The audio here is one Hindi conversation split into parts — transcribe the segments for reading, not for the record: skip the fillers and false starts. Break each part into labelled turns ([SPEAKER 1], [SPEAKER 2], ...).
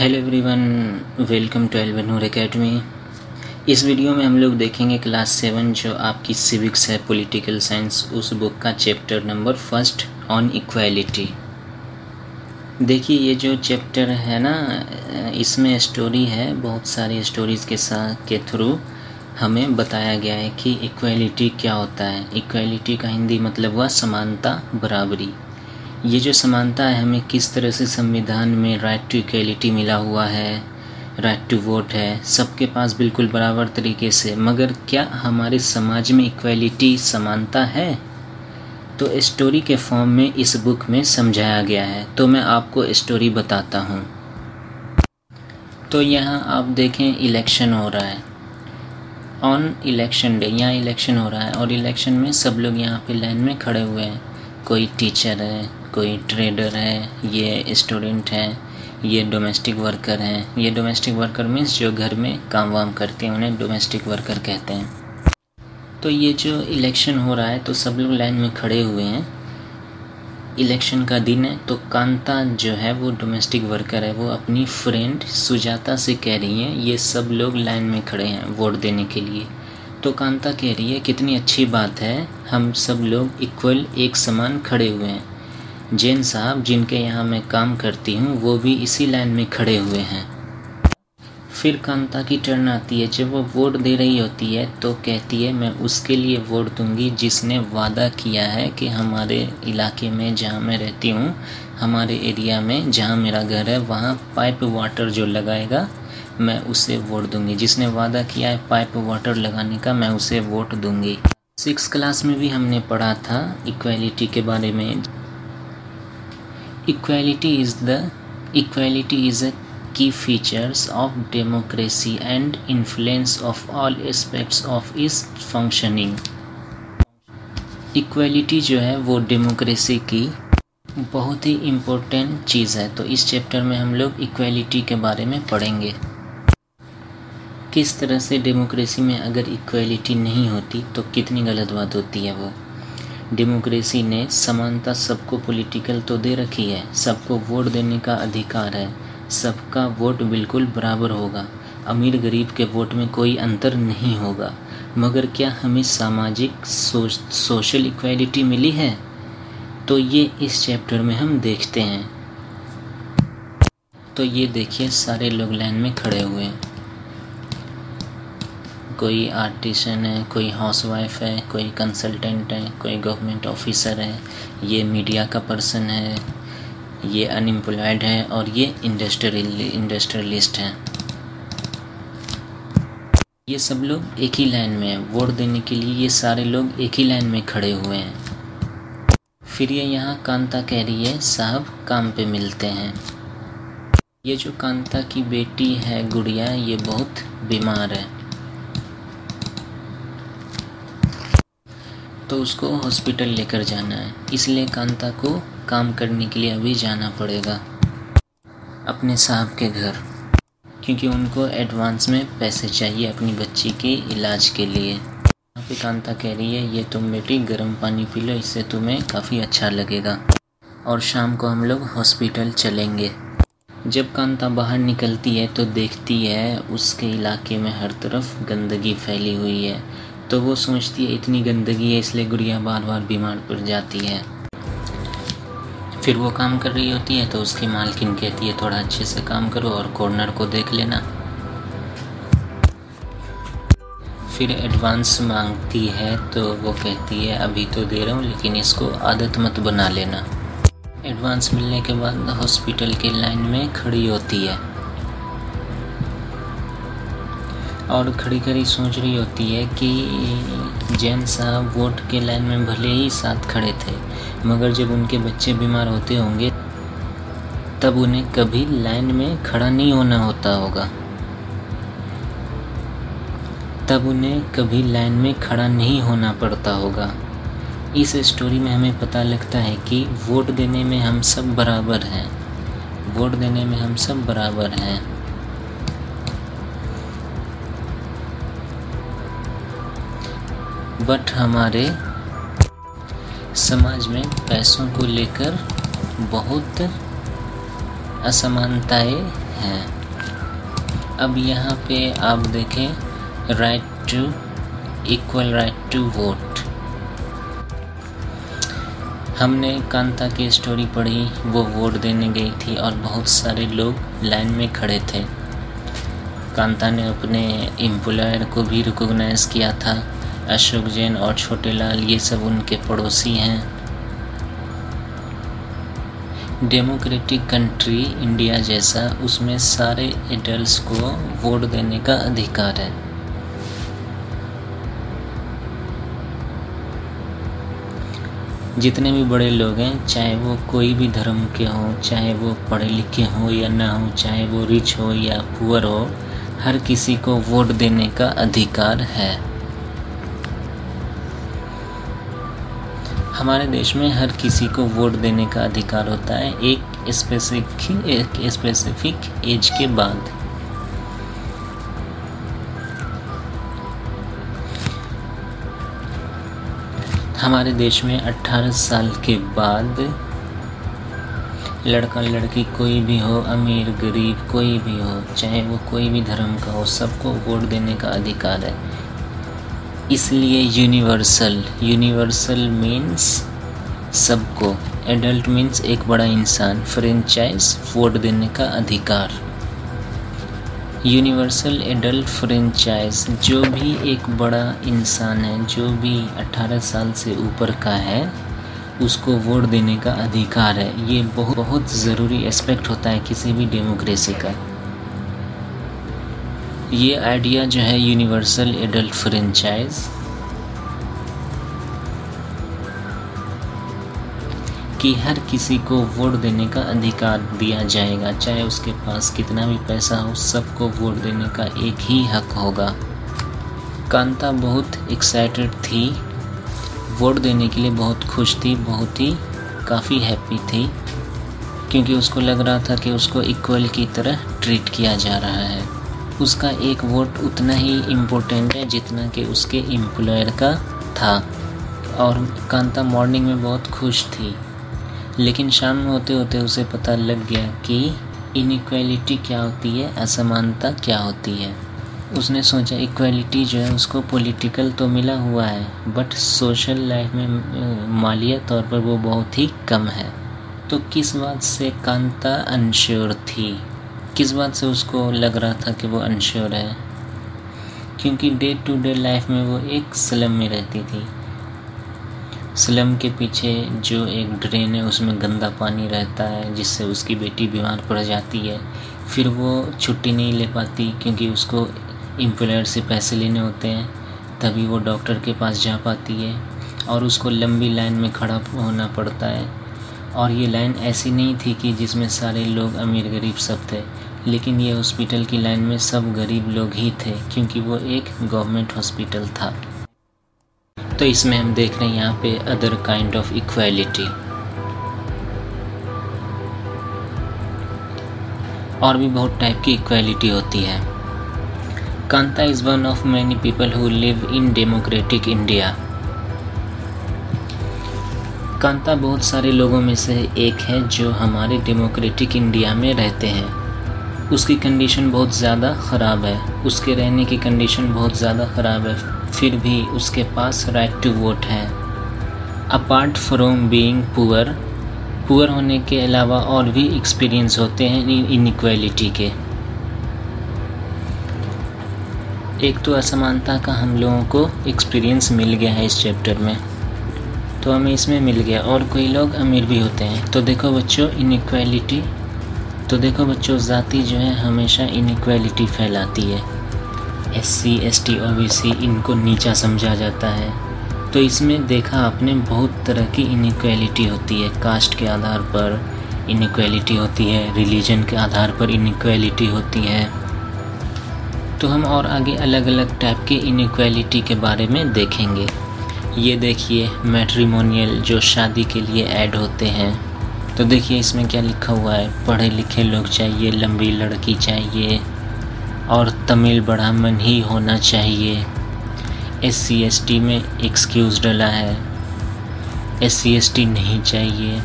[SPEAKER 1] हेलो एवरीवन, वेलकम टू एल्बनूर एकेडमी। इस वीडियो में हम लोग देखेंगे क्लास 7 जो आपकी सिविक्स है, पॉलिटिकल साइंस, उस बुक का चैप्टर नंबर 1 ऑन इक्वालिटी। देखिए ये जो चैप्टर है ना, इसमें स्टोरी है, बहुत सारी स्टोरीज़ के थ्रू हमें बताया गया है कि इक्वालिटी क्या होता है। इक्वालिटी का हिंदी मतलब हुआ समानता, बराबरी। ये जो समानता है हमें किस तरह से संविधान में राइट टू इक्वालिटी मिला हुआ है, राइट टू वोट है, सबके पास बिल्कुल बराबर तरीके से। मगर क्या हमारे समाज में इक्वालिटी, समानता है? तो स्टोरी के फॉर्म में इस बुक में समझाया गया है। तो मैं आपको स्टोरी बताता हूँ। तो यहाँ आप देखें इलेक्शन हो रहा है, ऑन इलेक्शन डे यहाँ इलेक्शन हो रहा है और इलेक्शन में सब लोग यहाँ पे लाइन में खड़े हुए हैं। कोई टीचर है, कोई ट्रेडर है, ये स्टूडेंट हैं, ये डोमेस्टिक वर्कर हैं। ये डोमेस्टिक वर्कर मीन्स जो घर में काम वाम करते हैं उन्हें डोमेस्टिक वर्कर कहते हैं। तो ये जो इलेक्शन हो रहा है तो सब लोग लाइन में खड़े हुए हैं। इलेक्शन का दिन है तो कांता जो है वो डोमेस्टिक वर्कर है, वो अपनी फ्रेंड सुजाता से कह रही है ये सब लोग लाइन में खड़े हैं वोट देने के लिए। तो कांता कह रही है कितनी अच्छी बात है, हम सब लोग इक्वल, एक समान खड़े हुए हैं। जैन साहब जिनके यहाँ मैं काम करती हूँ वो भी इसी लाइन में खड़े हुए हैं। फिर कांता की टर्न आती है, जब वो वोट दे रही होती है तो कहती है मैं उसके लिए वोट दूंगी जिसने वादा किया है कि हमारे इलाके में जहाँ मैं रहती हूँ, हमारे एरिया में जहाँ मेरा घर है वहाँ पाइप वाटर जो लगाएगा मैं उसे वोट दूंगी। जिसने वादा किया है पाइप वाटर लगाने का मैं उसे वोट दूंगी। 6th क्लास में भी हमने पढ़ा था इक्वालिटी के बारे में। Equality is a key features of democracy and influence of all aspects of its functioning। Equality जो है वो डेमोक्रेसी की बहुत ही इम्पोर्टेंट चीज़ है। तो इस चैप्टर में हम लोग इक्वालिटी के बारे में पढ़ेंगे, किस तरह से डेमोक्रेसी में अगर इक्वालिटी नहीं होती तो कितनी गलत बात होती है। वो डेमोक्रेसी ने समानता सबको पॉलिटिकल तो दे रखी है, सबको वोट देने का अधिकार है, सबका वोट बिल्कुल बराबर होगा, अमीर गरीब के वोट में कोई अंतर नहीं होगा। मगर क्या हमें सामाजिक सोशल इक्वालिटी मिली है? तो ये इस चैप्टर में हम देखते हैं। तो ये देखिए सारे लोग लाइन में खड़े हुए हैं। कोई आर्टिसन है, कोई हाउसवाइफ है, कोई कंसल्टेंट है, कोई गवर्नमेंट ऑफिसर है, ये मीडिया का पर्सन है, ये अनएम्प्लॉयड है और ये इंडस्ट्रियलिस्ट हैं। ये सब लोग एक ही लाइन में हैं वोट देने के लिए। ये सारे लोग एक ही लाइन में खड़े हुए हैं। फिर ये यहाँ कांता कह रही है साहब काम पे मिलते हैं। ये जो कांता की बेटी है गुड़िया, ये बहुत बीमार है तो उसको हॉस्पिटल लेकर जाना है, इसलिए कांता को काम करने के लिए अभी जाना पड़ेगा अपने साहब के घर, क्योंकि उनको एडवांस में पैसे चाहिए अपनी बच्ची के इलाज के लिए। यहाँ पे कांता कह रही है ये तुम बेटी गर्म पानी पी लो, इससे तुम्हें काफ़ी अच्छा लगेगा और शाम को हम लोग हॉस्पिटल चलेंगे। जब कांता बाहर निकलती है तो देखती है उसके इलाके में हर तरफ गंदगी फैली हुई है। तो वो सोचती है इतनी गंदगी है इसलिए गुड़िया बार बार बीमार पड़ जाती है। फिर वो काम कर रही होती है तो उसकी मालकिन कहती है थोड़ा अच्छे से काम करो और कॉर्नर को देख लेना। फिर एडवांस मांगती है तो वो कहती है अभी तो दे रहा हूँ लेकिन इसको आदत मत बना लेना। एडवांस मिलने के बाद हॉस्पिटल के लाइन में खड़ी होती है और खड़ी खड़ी सोच रही होती है कि जैन साहब वोट के लाइन में भले ही साथ खड़े थे मगर जब उनके बच्चे बीमार होते होंगे तब उन्हें कभी लाइन में खड़ा नहीं होना होता होगा, तब उन्हें कभी लाइन में खड़ा नहीं होना पड़ता होगा। इस स्टोरी में हमें पता लगता है कि वोट देने में हम सब बराबर हैं, वोट देने में हम सब बराबर हैं। बट हमारे समाज में पैसों को लेकर बहुत असमानताएं हैं। अब यहाँ पे आप देखें, इक्वल राइट टू वोट। हमने कांता की स्टोरी पढ़ी, वो वोट देने गई थी और बहुत सारे लोग लाइन में खड़े थे। कांता ने अपने एम्प्लॉयर को भी रिकॉग्नाइज किया था। अशोक जैन और छोटे लाल ये सब उनके पड़ोसी हैं। डेमोक्रेटिक कंट्री इंडिया जैसा, उसमें सारे एडल्ट्स को वोट देने का अधिकार है। जितने भी बड़े लोग हैं, चाहे वो कोई भी धर्म के हों, चाहे वो पढ़े लिखे हों या ना हो, चाहे वो रिच हो या पुअर हो, हर किसी को वोट देने का अधिकार है। हमारे देश में हर किसी को वोट देने का अधिकार होता है एक स्पेसिफिक एज के बाद। हमारे देश में 18 साल के बाद लड़का लड़की कोई भी हो, अमीर गरीब कोई भी हो, चाहे वो कोई भी धर्म का हो, सबको वोट देने का अधिकार है। इसलिए यूनिवर्सल मीन्स सबको, एडल्ट मीन्स एक बड़ा इंसान, फ्रेंचाइज वोट देने का अधिकार। यूनिवर्सल एडल्ट फ्रेंचाइज, जो भी एक बड़ा इंसान है, जो भी 18 साल से ऊपर का है, उसको वोट देने का अधिकार है। ये बहुत ज़रूरी एस्पेक्ट होता है किसी भी डेमोक्रेसी का। ये आइडिया जो है यूनिवर्सल एडल्ट फ्रेंचाइज, कि हर किसी को वोट देने का अधिकार दिया जाएगा, चाहे उसके पास कितना भी पैसा हो, सबको वोट देने का एक ही हक होगा। कांता बहुत एक्साइटेड थी, वोट देने के लिए बहुत खुश थी, बहुत ही काफ़ी हैप्पी थी, क्योंकि उसको लग रहा था कि उसको इक्वल की तरह ट्रीट किया जा रहा है। उसका एक वोट उतना ही इम्पोर्टेंट है जितना कि उसके एम्प्लॉयर का था। और कांता मॉर्निंग में बहुत खुश थी, लेकिन शाम में होते होते उसे पता लग गया कि इनइक्वालिटी क्या होती है, असमानता क्या होती है। उसने सोचा इक्वालिटी जो है उसको पॉलिटिकल तो मिला हुआ है, बट सोशल लाइफ में मालिया तौर पर वो बहुत ही कम है। तो किस बात से कांता अनश्योर थी, किस बात से उसको लग रहा था कि वो अनश्योर है? क्योंकि डे टू डे लाइफ में वो एक स्लम में रहती थी। स्लम के पीछे जो एक ड्रेन है उसमें गंदा पानी रहता है, जिससे उसकी बेटी बीमार पड़ जाती है। फिर वो छुट्टी नहीं ले पाती क्योंकि उसको एम्प्लॉयर से पैसे लेने होते हैं, तभी वो डॉक्टर के पास जा पाती है और उसको लंबी लाइन में खड़ा होना पड़ता है। और ये लाइन ऐसी नहीं थी कि जिसमें सारे लोग अमीर गरीब सब थे, लेकिन ये हॉस्पिटल की लाइन में सब गरीब लोग ही थे, क्योंकि वो एक गवर्नमेंट हॉस्पिटल था। तो इसमें हम देख रहे हैं यहाँ पे अदर काइंड ऑफ इक्वालिटी। और भी बहुत टाइप की इक्वालिटी होती है। Kanta is one of many people who live in democratic India. Kanta बहुत सारे लोगों में से एक है जो हमारे डेमोक्रेटिक इंडिया में रहते हैं। उसकी कंडीशन बहुत ज़्यादा ख़राब है, उसके रहने की कंडीशन बहुत ज़्यादा ख़राब है, फिर भी उसके पास राइट टू वोट है। अपार्ट फ्रॉम बीइंग पुअर होने के अलावा और भी एक्सपीरियंस होते हैं इनइक्वालिटी के। एक तो असमानता का हम लोगों को एक्सपीरियंस मिल गया है इस चैप्टर में, तो हमें इसमें मिल गया। और कोई लोग अमीर भी होते हैं। तो देखो बच्चों, इनइक्वालिटी, तो देखो बच्चों, जाति जो है हमेशा इनइक्वालिटी फैलाती है। SC ST OBC इनको नीचा समझा जाता है। तो इसमें देखा आपने बहुत तरह की इनइक्वालिटी होती है। कास्ट के आधार पर इनइक्वालिटी होती है, रिलीजन के आधार पर इनइक्वालिटी होती है। तो हम और आगे अलग अलग टाइप के इनइक्वालिटी के बारे में देखेंगे। ये देखिए मैट्रिमोनियल, जो शादी के लिए ऐड होते हैं। तो देखिए इसमें क्या लिखा हुआ है, पढ़े लिखे लोग चाहिए, लंबी लड़की चाहिए और तमिल ब्राह्मण ही होना चाहिए। SC ST में एक्सक्यूज डला है, SC ST नहीं चाहिए।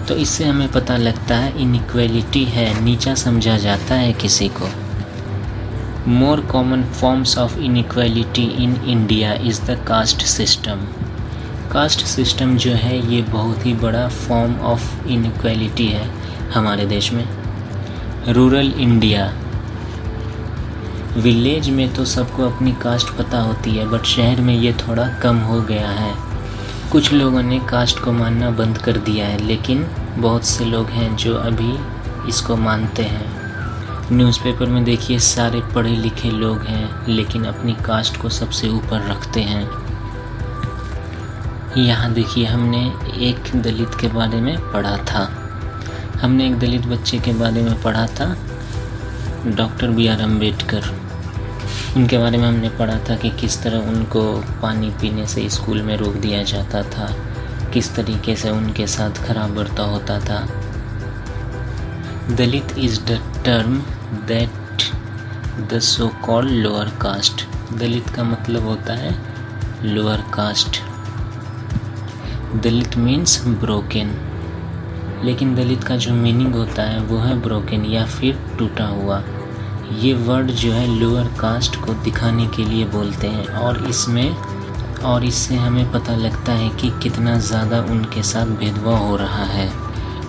[SPEAKER 1] तो इससे हमें पता लगता है इनइक्वालिटी है, नीचा समझा जाता है किसी को। More common forms of inequality in India is the caste system. Caste system जो है ये बहुत ही बड़ा फॉर्म ऑफ इनइक्वालिटी है हमारे देश में। रूरल इंडिया, विलेज में तो सबको अपनी कास्ट पता होती है, बट शहर में ये थोड़ा कम हो गया है। कुछ लोगों ने कास्ट को मानना बंद कर दिया है, लेकिन बहुत से लोग हैं जो अभी इसको मानते हैं। न्यूज़पेपर में देखिए सारे पढ़े लिखे लोग हैं, लेकिन अपनी कास्ट को सबसे ऊपर रखते हैं। यहाँ देखिए हमने एक दलित के बारे में पढ़ा था, हमने एक दलित बच्चे के बारे में पढ़ा था, डॉक्टर B.R. अम्बेडकर। उनके बारे में हमने पढ़ा था कि किस तरह उनको पानी पीने से स्कूल में रोक दिया जाता था, किस तरीके से उनके साथ खराब बर्ताव होता था। Dalit is the term that the so called lower caste. Dalit का मतलब होता है lower caste. Dalit means broken, लेकिन दलित का जो मीनिंग होता है वो है ब्रोकन या फिर टूटा हुआ। ये वर्ड जो है लोअर कास्ट को दिखाने के लिए बोलते हैं, और इससे हमें पता लगता है कि कितना ज़्यादा उनके साथ भेदभाव हो रहा है।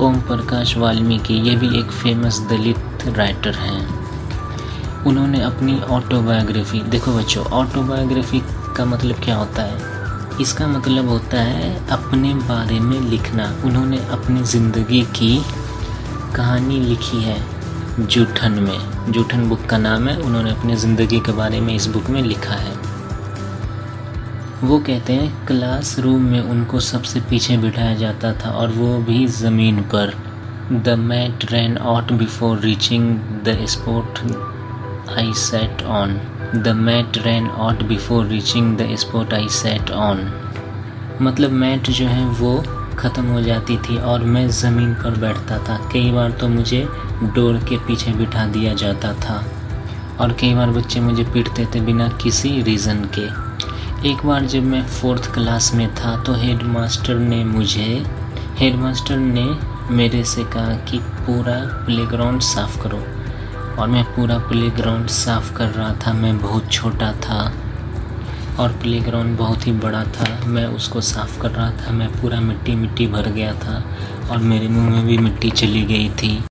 [SPEAKER 1] ओम प्रकाश वाल्मीकि, ये भी एक फेमस दलित राइटर हैं। उन्होंने अपनी ऑटोबायोग्राफी, देखो बच्चों ऑटोबायोग्राफी का मतलब क्या होता है? इसका मतलब होता है अपने बारे में लिखना। उन्होंने अपनी ज़िंदगी की कहानी लिखी है जूठन में, जूठन बुक का नाम है। उन्होंने अपनी ज़िंदगी के बारे में इस बुक में लिखा है। वो कहते हैं क्लासरूम में उनको सबसे पीछे बिठाया जाता था, और वो भी ज़मीन पर। The mat ran out before reaching the spot I set on. The mat ran out before reaching the spot I set on. मतलब मैट जो है वो ख़त्म हो जाती थी और मैं ज़मीन पर बैठता था। कई बार तो मुझे डोर के पीछे बिठा दिया जाता था, और कई बार बच्चे मुझे पीटते थे बिना किसी रीज़न के। एक बार जब मैं 4th क्लास में था तो हेडमास्टर ने मेरे से कहा कि पूरा प्लेग्राउंड साफ़ करो, और मैं पूरा प्लेग्राउंड साफ़ कर रहा था। मैं बहुत छोटा था और प्लेग्राउंड बहुत ही बड़ा था। मैं उसको साफ़ कर रहा था, मैं पूरा मिट्टी भर गया था और मेरे मुंह में भी मिट्टी चली गई थी।